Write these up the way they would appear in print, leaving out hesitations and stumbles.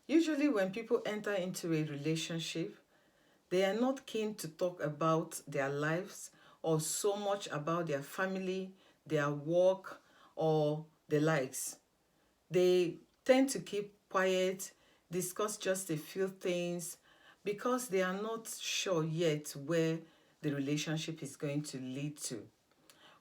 Usually, when people enter into a relationship, they are not keen to talk about their lives or so much about their family, their work, or the likes. They tend to keep quiet, discuss just a few things because they are not sure yet where the relationship is going to lead to.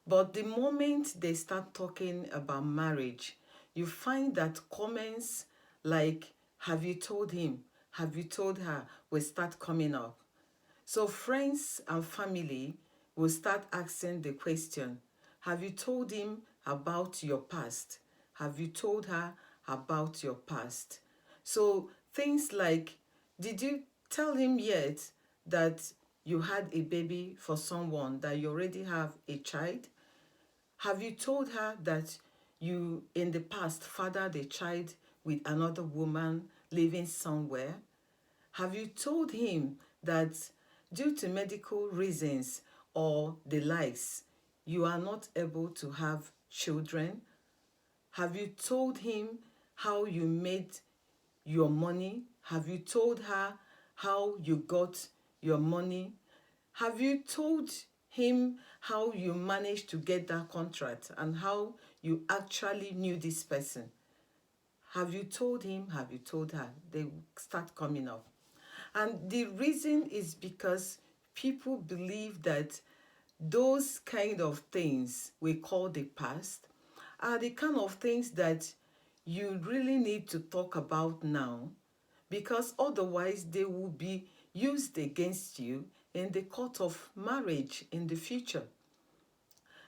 But the moment they start talking about marriage, you find that comments like, have you told him? Have you told her? Will start coming up. So friends and family will start asking the question, have you told him about your past? Have you told her about your past? So things like, did you tell him yet that you had a baby for someone, that you already have a child? Have you told her that you in the past fathered a child with another woman living somewhere? Have you told him that due to medical reasons or the likes, you are not able to have children? Have you told him how you made your money? Have you told her how you got your money? Have you told him how you managed to get that contract and how you actually knew this person? Have you told him? Have you told her? They start coming up. And the reason is because people believe that those kind of things we call the past are the kind of things that you really need to talk about now, because otherwise they will be used against you in the court of marriage in the future.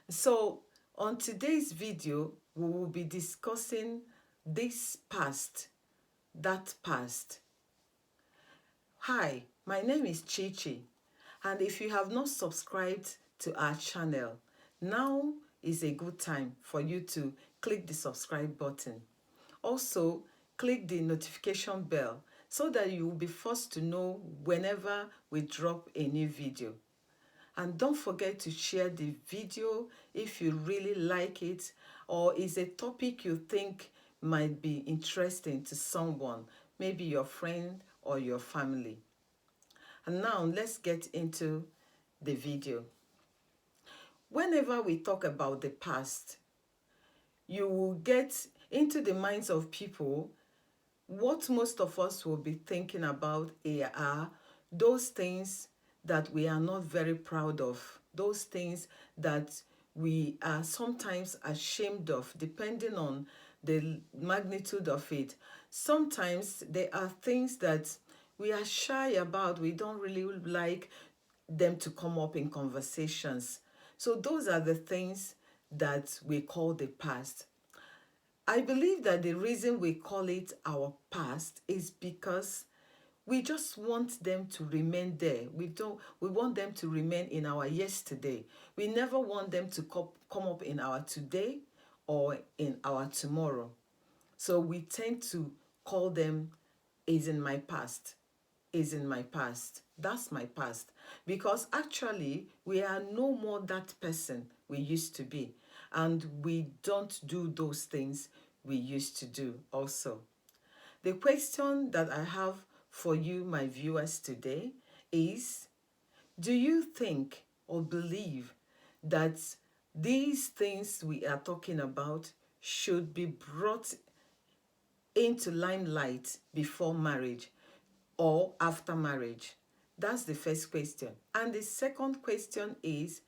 So on today's video, we will be discussing this past, that past. Hi, my name is Chichi, and if you have not subscribed to our channel, now is a good time for you to click the subscribe button. Also, click the notification bell so that you will be first to know whenever we drop a new video. And don't forget to share the video if you really like it or is a topic you think might be interesting to someone, maybe your friend or your family. And now let's get into the video. Whenever we talk about the past, you will get into the minds of people. What most of us will be thinking about are those things that we are not very proud of, those things that we are sometimes ashamed of, depending on the magnitude of it. Sometimes there are things that we are shy about, we don't really like them to come up in conversations. So those are the things that we call the past. I believe that the reason we call it our past is because we just want them to remain there. We want them to remain in our yesterday. We never want them to come up in our today or in our tomorrow. So we tend to call them is in my past, is in my past. That's my past. Because actually, we are no more that person we used to be. And we don't do those things we used to do also. The question that I have for you, my viewers, today is, do you think or believe that these things we are talking about should be brought into limelight before marriage or after marriage? That's the first question. And the second question is,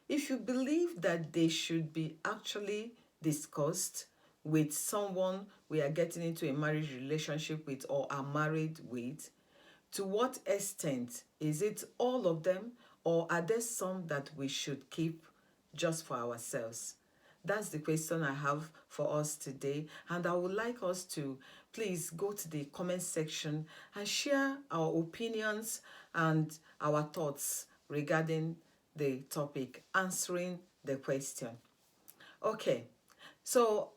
if you believe that they should be actually discussed with someone we are getting into a marriage relationship with or are married with, to what extent? Is it all of them, or are there some that we should keep just for ourselves? That's the question I have for us today, and I would like us to please go to the comment section and share our opinions and our thoughts regarding the topic, answering the question. Okay, so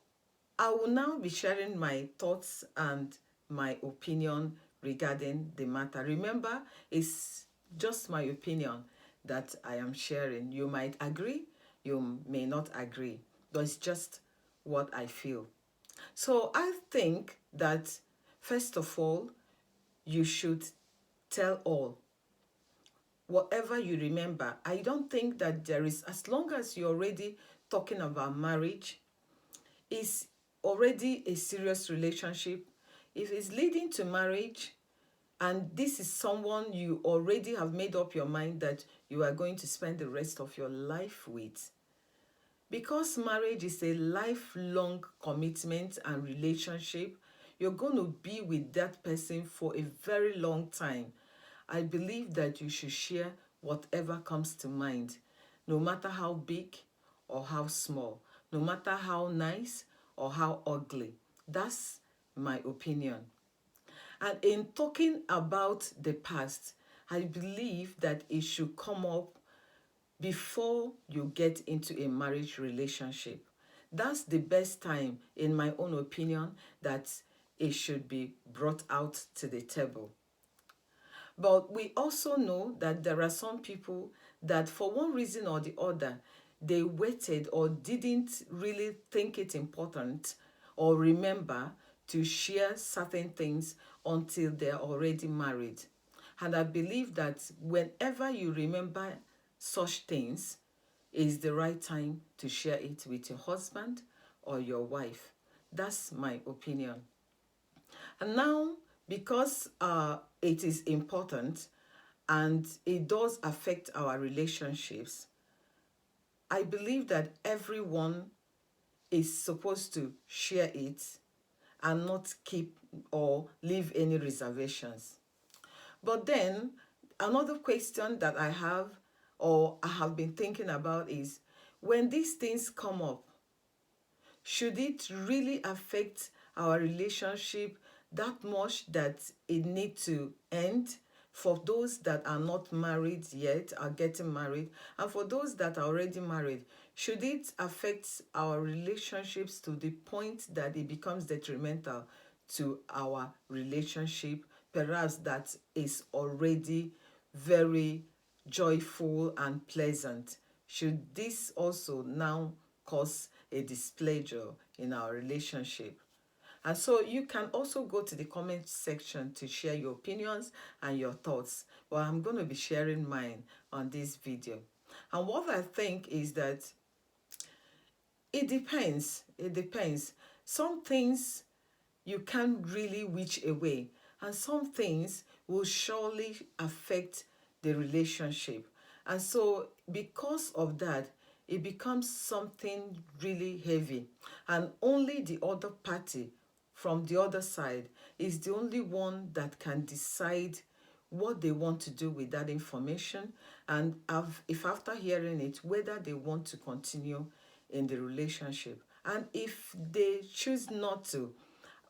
I will now be sharing my thoughts and my opinion regarding the matter. Remember, it's just my opinion that I am sharing. You might agree, you may not agree, but it's just what I feel. So I think that First of all, you should tell all. Whatever you remember, I don't think that there is, as long as you're already talking about marriage, is already a serious relationship. If it's leading to marriage, and this is someone you already have made up your mind that you are going to spend the rest of your life with, because marriage is a lifelong commitment and relationship, you're going to be with that person for a very long time. I believe that you should share whatever comes to mind, no matter how big or how small, no matter how nice or how ugly. That's my opinion. And in talking about the past, I believe that it should come up before you get into a marriage relationship. That's the best time, in my own opinion, that it should be brought out to the table. But we also know that there are some people that, for one reason or the other, they waited or didn't really think it important or remember to share certain things until they're already married. And I believe that whenever you remember such things, is the right time to share it with your husband or your wife. That's my opinion. And now, because it is important and it does affect our relationships, I believe that everyone is supposed to share it and not keep or leave any reservations. But then, another question that I have or I have been thinking about is, when these things come up, should it really affect our relationship that much that it need to end? For those that are not married yet, are getting married, and for those that are already married, should it affect our relationships to the point that it becomes detrimental to our relationship, perhaps that is already very joyful and pleasant? Should this also now cause a displeasure in our relationship? And so you can also go to the comment section to share your opinions and your thoughts. Well, I'm going to be sharing mine on this video. And what I think is that it depends. It depends. Some things you can't really wish away, and some things will surely affect the relationship. And so, because of that, it becomes something really heavy, and only the other party from the other side is the only one that can decide what they want to do with that information, and if after hearing it, whether they want to continue in the relationship. And if they choose not to,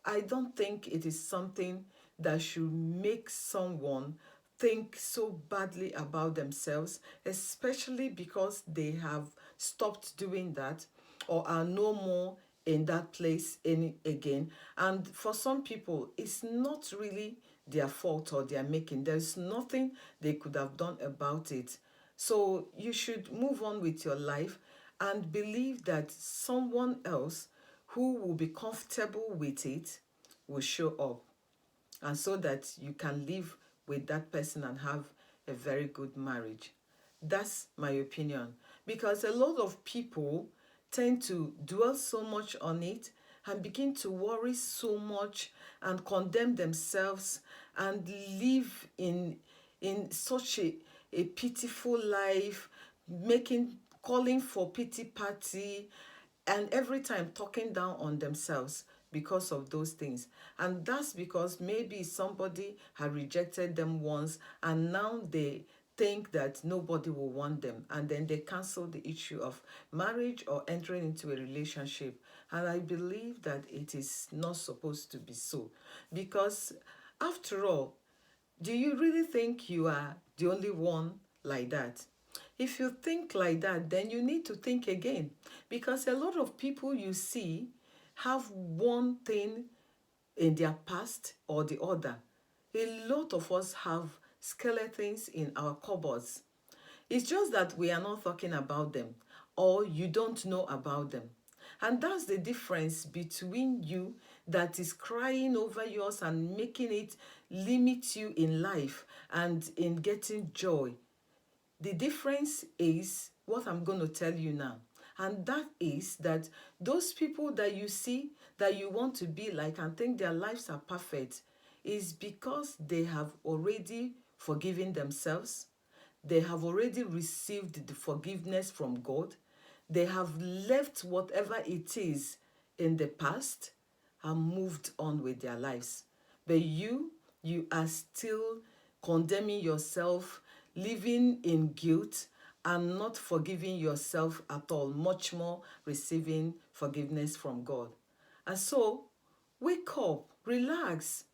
I don't think it is something that should make someone think so badly about themselves, especially because they have stopped doing that or are no more in that place any again. And for some people, it's not really their fault or their making. There's nothing they could have done about it. So you should move on with your life and believe that someone else who will be comfortable with it will show up, and so that you can live with that person and have a very good marriage. That's my opinion, because a lot of people tend to dwell so much on it and begin to worry so much and condemn themselves and live in such a pitiful life, making calling for pity party, and every time talking down on themselves because of those things. And that's because maybe somebody had rejected them once and now they think that nobody will want them, and then they cancel the issue of marriage or entering into a relationship. And I believe that it is not supposed to be so, because after all, do you really think you are the only one like that? If you think like that, then you need to think again, because a lot of people you see have one thing in their past or the other. A lot of us have skeletons in our cupboards. It's just that we are not talking about them, or you don't know about them. And that's the difference between you that is crying over yours and making it limit you in life and in getting joy. The difference is what I'm going to tell you now. And that is that those people that you see that you want to be like and think their lives are perfect is because they have already forgiven themselves. They have already received the forgiveness from God. They have left whatever it is in the past and moved on with their lives. But you are still condemning yourself, living in guilt, and not forgiving yourself at all, much more receiving forgiveness from God. And so, wake up, relax.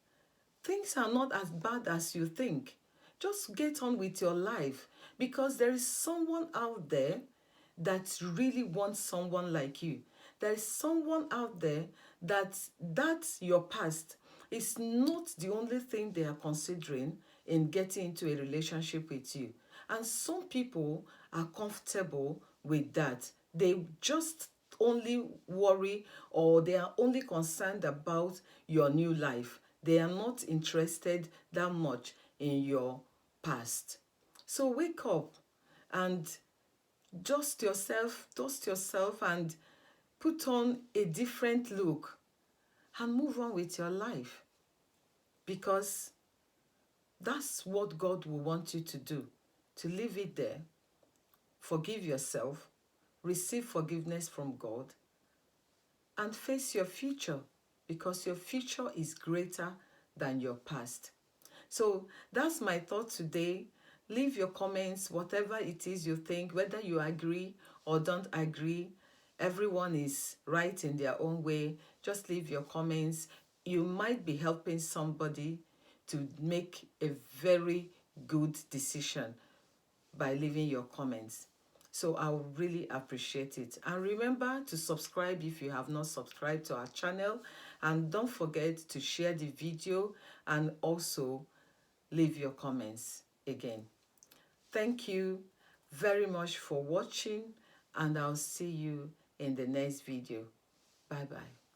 Things are not as bad as you think. Just get on with your life because there is someone out there that really wants someone like you. There is someone out there that's your past is not the only thing they are considering in getting into a relationship with you. And some people are comfortable with that. They just only worry or they are only concerned about your new life. They are not interested that much in your past. So wake up and dust yourself and put on a different look and move on with your life because that's what God will want you to do, to leave it there, forgive yourself, receive forgiveness from God, and face your future because your future is greater than your past. So that's my thought today. Leave your comments, whatever it is you think, whether you agree or don't agree. Everyone is right in their own way. Just leave your comments. You might be helping somebody to make a very good decision by leaving your comments. So I would really appreciate it. And remember to subscribe if you have not subscribed to our channel. And don't forget to share the video and also leave your comments again. Thank you very much for watching and I'll see you in the next video. Bye bye.